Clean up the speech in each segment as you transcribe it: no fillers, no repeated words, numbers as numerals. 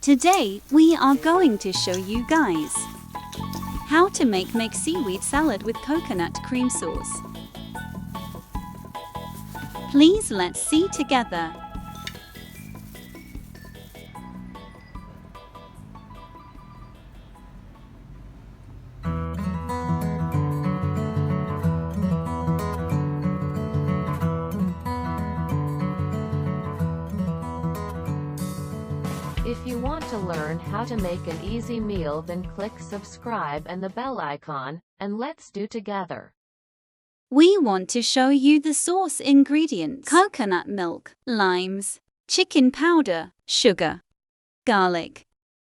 Today, we are going to show you guys how to make seaweed salad with coconut cream sauce. Please let's see together. If you want to learn how to make an easy meal, then click subscribe and the bell icon, and let's do together. We want to show you the sauce ingredients: coconut milk, limes, chicken powder, sugar, garlic,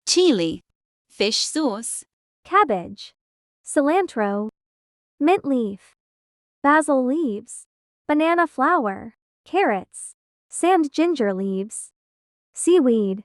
chili, fish sauce, cabbage, cilantro, mint leaf, basil leaves, banana flour, carrots, sand ginger leaves, seaweed.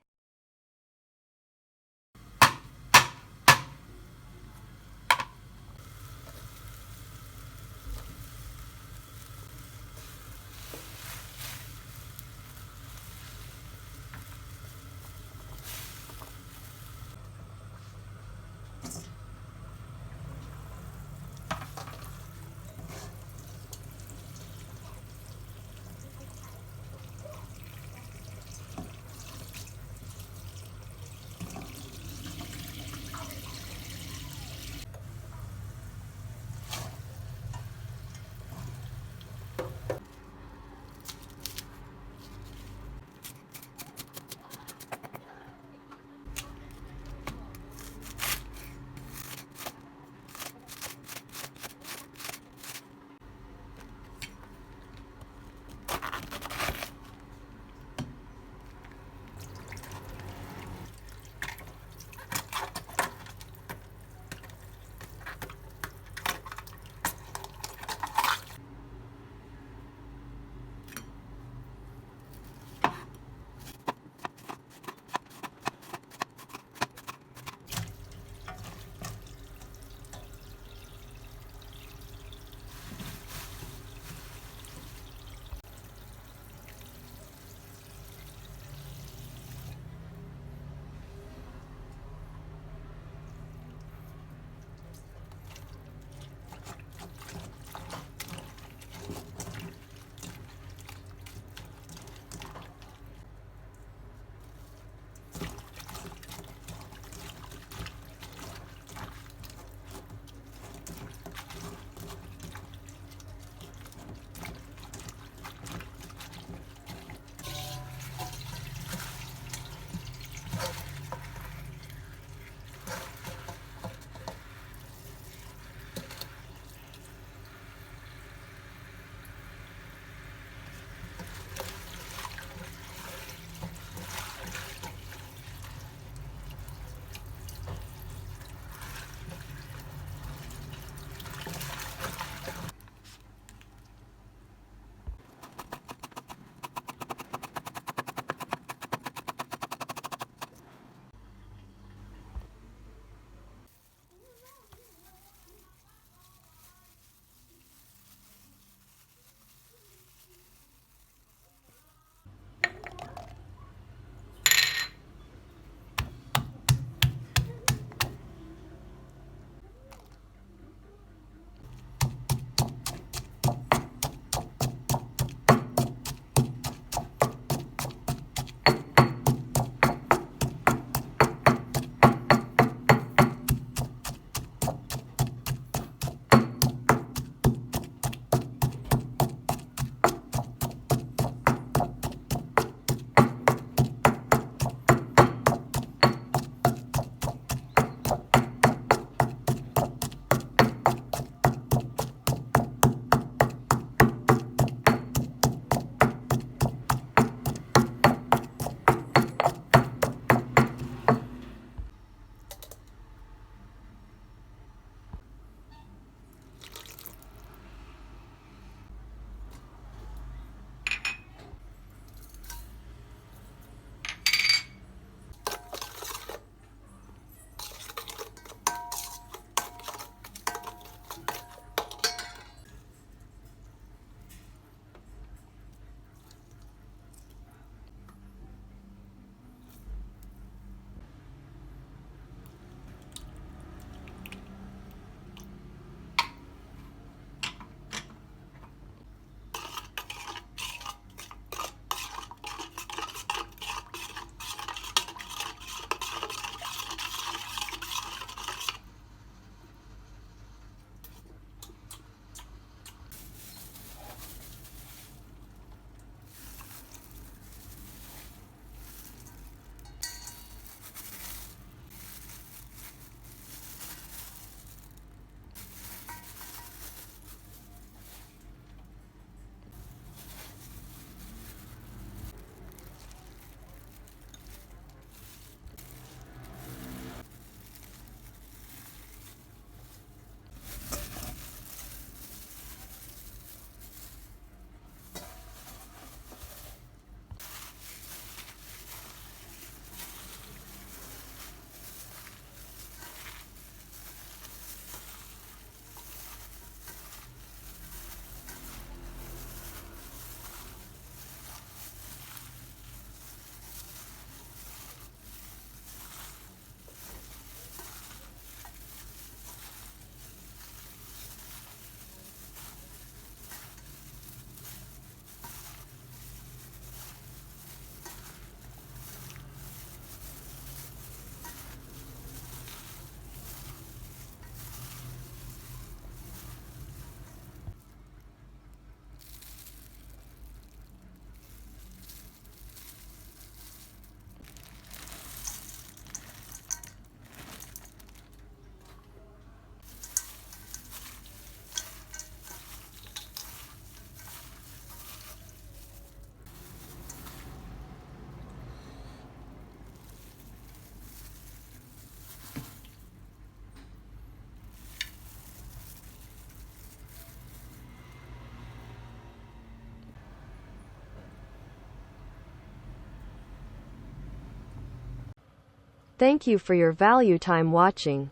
Thank you for your value time watching.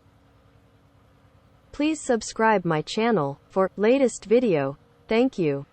Please subscribe my channel for latest video. Thank you.